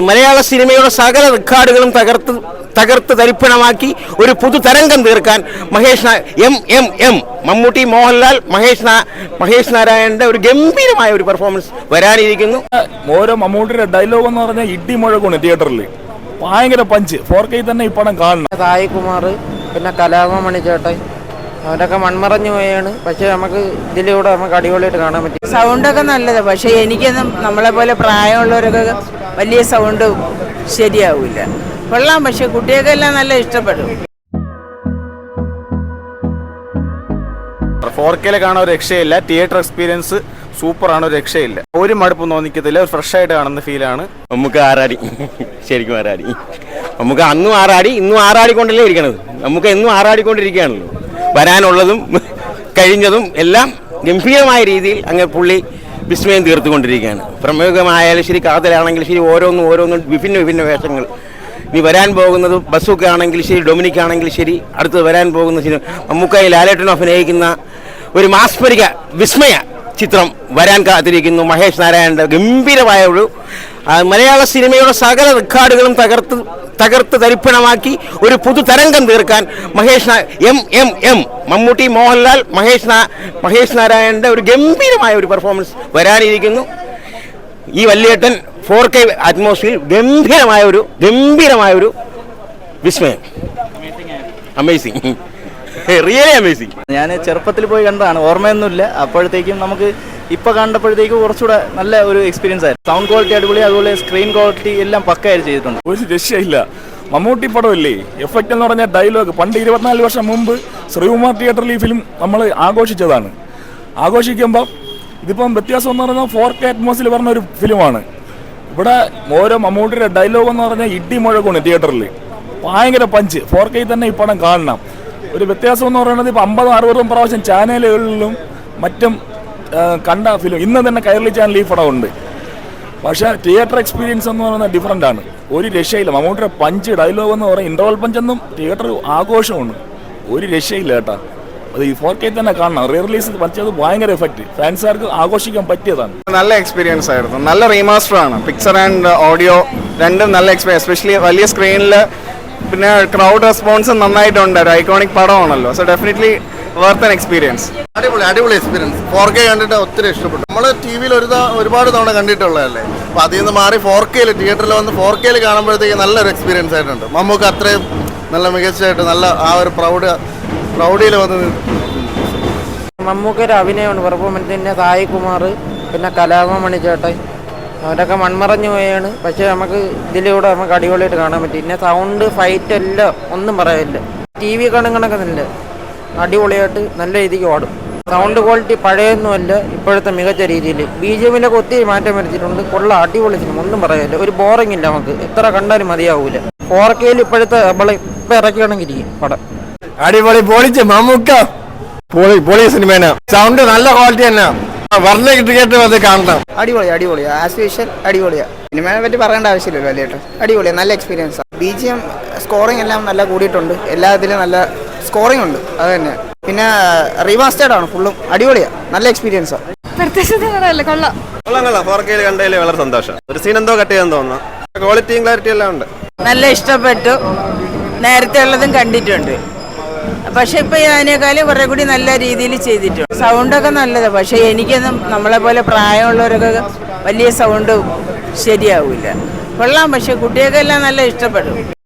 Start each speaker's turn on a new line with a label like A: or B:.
A: മലയാള സിനിമയുടെ സകല റെക്കോർഡുകളും തകർത്ത് തരിപ്പണമാക്കി ഒരു പുതുതരംഗം തീർക്കാൻ മമ്മൂട്ടി, മോഹൻലാൽ, മഹേഷ് നാരായണന്റെ ഒരു ഗംഭീരമായ ഒരു പെർഫോമൻസ് വരാനിരിക്കുന്നു.
B: ഓരോ മമ്മൂട്ടിയുടെ ഡയലോഗ് എന്ന് പറഞ്ഞാൽ ഇടി മുഴക്കാണ് തിയേറ്ററിൽ. ഭയങ്കര പഞ്ച്. 4K തന്നെ ഈ പടം കാണണം.
C: സായി കുമാർ, പിന്നെ കലാഭവൻ ചേട്ടൻ, അവരൊക്കെ മൺമറഞ്ഞു പോയാണ്. പക്ഷെ നമുക്ക് ഇതിലൂടെ നമുക്ക് അടിപൊളിയായിട്ട് കാണാൻ പറ്റും.
D: സൗണ്ടൊക്കെ നല്ലത്. പക്ഷെ എനിക്കൊന്നും നമ്മളെ പോലെ പ്രായമുള്ളവരൊക്കെ വലിയ സൗണ്ട് ശരിയാവില്ല. കൊള്ളാം, പക്ഷെ കുട്ടികൾക്കെല്ലാം നല്ല ഇഷ്ടപ്പെടും.
E: 4K കാണാൻ ഒരു രക്ഷയില്ല. തിയേറ്റർ എക്സ്പീരിയൻസ് സൂപ്പറാണ്, ഒരു രക്ഷയില്ല. ഒരു മടുപ്പും തോന്നിക്കത്തില്ല. ഒരു ഫ്രഷ് ആയിട്ട് കാണുന്ന ഫീലാണ്.
A: നമുക്ക് ആറാടി, ശരിക്കും ആറാടി. നമുക്ക് അന്നും ആറാടി, ഇന്നും ആറാടിക്കൊണ്ടല്ലേ ഇരിക്കണത്. നമുക്ക് എന്നും ആറാടിക്കൊണ്ടിരിക്കുകയാണല്ലോ. വരാനുള്ളതും കഴിഞ്ഞതും എല്ലാം ഗംഭീരമായ രീതിയിൽ അങ്ങ് പുള്ളി വിസ്മയം തീർത്തുകൊണ്ടിരിക്കുകയാണ്. പ്രമുഖമായാലും ശരി, കാതലാണെങ്കിലും ശരി, ഓരോന്നും വിഭിന്ന വേഷങ്ങൾ. ഇനി വരാൻ പോകുന്നത് ബസ്സൊക്കെ ആണെങ്കിൽ ശരി, ഡൊമിനിക് ആണെങ്കിൽ ശരി, അടുത്ത് വരാൻ പോകുന്ന സിനിമ മമ്മൂക്കായി ലാലേട്ടനും അഭിനയിക്കുന്ന ഒരു മാസ്മരിക വിസ്മയ ചിത്രം വരാൻ കാത്തിരിക്കുന്നു. മഹേഷ് നാരായണന്റെ ഗംഭീരമായ ഒരു മലയാള സിനിമയുടെ സകല റെക്കോർഡുകളും തകർത്ത് തരിപ്പണമാക്കി ഒരു പുതുതരംഗം തീർക്കാൻ മമ്മൂട്ടി, മോഹൻലാൽ, മഹേഷ് നാരായണന്റെ ഒരു ഗംഭീരമായ ഒരു പെർഫോമൻസ് വരാനിരിക്കുന്നു. ഈ വല്യേട്ടൻ 4K അറ്റ്മോസ്ഫിയർ ഗംഭീരമായ ഒരു വിസ്മയം. Amazing, really amazing.
F: ഞാൻ ചെറുപ്പത്തിൽ പോയി കണ്ടതാണ്, ഓർമ്മയൊന്നുമില്ല. അപ്പോഴത്തേക്കും നമുക്ക് ഇപ്പോൾ കണ്ടപ്പോഴത്തേക്കും കുറച്ചുകൂടെ നല്ല ഒരു എക്സ്പീരിയൻസ് ആയിരുന്നു. സൗണ്ട് ക്വാളിറ്റി അടിപൊളി, അതുപോലെ സ്ക്രീൻ ക്വാളിറ്റി എല്ലാം പക്കയായിട്ട് ചെയ്തിട്ടുണ്ട്.
B: ഒരു രക്ഷയില്ല. മമ്മൂട്ടി പടമല്ലേ, എഫക്റ്റ് എന്ന് പറഞ്ഞാൽ ഡയലോഗ്. പണ്ട് 24 വർഷം മുമ്പ് ശ്രീകുമാർ തിയേറ്ററിൽ ഈ ഫിലിം നമ്മൾ ആഘോഷിച്ചതാണ്. ആഘോഷിക്കുമ്പോൾ ഇതിപ്പം വ്യത്യാസം എന്ന് പറഞ്ഞാൽ 4K അറ്റ്മോസ്ഫിയർ പറഞ്ഞ ഒരു ഫിലിമാണ്. ഇവിടെ ഓരോ മമ്മൂട്ടിയുടെ ഡയലോഗ് എന്ന് പറഞ്ഞാൽ ഇടി മുഴക്കാണ് തിയേറ്ററിൽ. ഭയങ്കര പഞ്ച്. 4K തന്നെ ഈ പടം കാണണം. ഒരു വ്യത്യാസം എന്ന് പറയുന്നത് ഇപ്പോൾ 50-60 പ്രാവശ്യം ചാനലുകളിലും മറ്റും കണ്ട ഫിലിം ഇന്ന് തന്നെ കൈരളി ചാനൽ ഈ പടമുണ്ട്. പക്ഷേ തിയേറ്റർ എക്സ്പീരിയൻസ് എന്ന് പറയുന്നത് ഡിഫറൻ്റ് ആണ്. ഒരു രക്ഷയില്ല. മമ്മൂട്ടിയുടെ പഞ്ച് ഡയലോഗ് എന്ന് പറയുന്നത് ഇൻ്റർവൽ പഞ്ചെന്നും തിയേറ്റർ ആഘോഷമാണ്. ഒരു രക്ഷയില്ല കേട്ടോ. അത് ഈ 4K തന്നെ കാണണം. റീ റിലീസ് പറ്റിയത് ഭയങ്കര എഫക്റ്റ്. ഫാൻസുകാർക്ക് ആഘോഷിക്കാൻ പറ്റിയതാണ്.
E: നല്ല എക്സ്പീരിയൻസ് ആയിരുന്നു. നല്ല റീമാസ്റ്റർ ആണ്. പിക്ചർ ആൻഡ് ഓഡിയോ രണ്ടും നല്ല എക്സ്പീരിയൻസ്. എസ്പെഷ്യലി വലിയ സ്ക്രീനിൽ പിന്നെ ക്രൗഡ് റെസ്പോൺസ് നന്നായിട്ടുണ്ട്. ഒരു ഐക്കോണിക് പടമാണല്ലോ. So definitely worth an experience.
G: അടിപൊളി എക്സ്പീരിയൻസ്. 4K കണ്ടിട്ട് ഒത്തിരി ഇഷ്ടപ്പെട്ടു. നമ്മൾ TV യിൽ ഒരുപാട് തവണ കണ്ടിട്ടുള്ളതല്ലേ. അപ്പോൾ അതിൽ നിന്ന് മാറി 4K തിയേറ്ററിൽ വന്ന് 4K കാണുമ്പോഴത്തേക്ക് നല്ലൊരു എക്സ്പീരിയൻസ് ആയിട്ടുണ്ട്. നമുക്ക് അത്രയും നല്ല മികച്ചതായിട്ട് നല്ല ആ ഒരു പ്രൗഢിയിൽ വന്ന്
C: മമ്മൂക്കയുടെ അഭിനയമാണ് പെർഫോമൻസ്. പിന്നെ സായി കുമാർ, പിന്നെ കലാഭവൻ ചേട്ടൻ, അവരൊക്കെ മൺമറഞ്ഞു പോയാണ്. പക്ഷെ നമുക്ക് ഇതിലൂടെ നമുക്ക് അടിപൊളിയായിട്ട് കാണാൻ പറ്റും. പിന്നെ സൗണ്ട്, ഫൈറ്റ് എല്ലാം ഒന്നും പറയാനില്ല. TV കണക്കണക്കെ നല്ല അടിപൊളിയായിട്ട് നല്ല രീതിക്ക് ഓടും. സൗണ്ട് ക്വാളിറ്റി പഴയൊന്നുമല്ല, ഇപ്പോഴത്തെ മികച്ച രീതിയിൽ. BGMലൊക്കെ ഒത്തിരി മാറ്റം വരുത്തിയിട്ടുണ്ട്. കൊള്ളാം, അടിപൊളി സിനിമ, ഒന്നും പറയാനില്ല. ഒരു ബോറിംഗ് ഇല്ല, നമുക്ക് എത്ര കണ്ടാലും മതിയാവൂല. 4K ഇപ്പോഴത്തെ ഇപ്പം ഇറക്കുകയാണെങ്കിൽ പടം
E: അടിപൊളി. പൊളിച്ച് മമ്മൂക്ക പൊളി സിനിമയാണ്. സൗണ്ട് നല്ല ക്വാളിറ്റി തന്നെ. വർണ്ണ അത് കാണണം.
H: അടിപൊളിയാ. ആസ് യൂഷ്വൽ അടിപൊളിയാ. സിനിമയെ പറ്റി പറയേണ്ട ആവശ്യമില്ലല്ലോ അല്ലേട്ടോ. അടിപൊളിയാ, നല്ല എക്സ്പീരിയൻസ്. BGM സ്കോറിംഗ് എല്ലാം നല്ല കൂടിയിട്ടുണ്ട്. എല്ലാത്തിലും നല്ല സ്കോറിംഗ് ഉണ്ട്. അത് തന്നെ. പിന്നെ റീമാസ്റ്റേർഡ് ആണ് ഫുള്ളും. അടിപൊളിയാ, നല്ല എക്സ്പീരിയൻസാ.
G: കൊള്ളാം. 4K കണ്ടതിൽ വളരെ സന്തോഷം. ഒരു സീൻ എന്തോ കട്ട് ചെയ്യാൻ തോന്നുന്നു. ക്വാളിറ്റിയും ക്ലാരിറ്റി എല്ലാം ഉണ്ട്.
D: നല്ല ഇഷ്ടപ്പെട്ടു. നേരത്തെ ഉള്ളതും കണ്ടിട്ടുണ്ട്. പക്ഷെ ഇപ്പൊ അതിനേക്കാളും കുറെ കൂടി നല്ല രീതിയിൽ ചെയ്തിട്ടുണ്ട്. സൗണ്ടൊക്കെ നല്ലത്. പക്ഷെ എനിക്കൊന്നും നമ്മളെ പോലെ പ്രായമുള്ളവരൊക്കെ വലിയ സൗണ്ട് ശരിയാവില്ല. കൊള്ളാം, പക്ഷെ കുട്ടികൾക്കെല്ലാം നല്ല ഇഷ്ടപ്പെടും.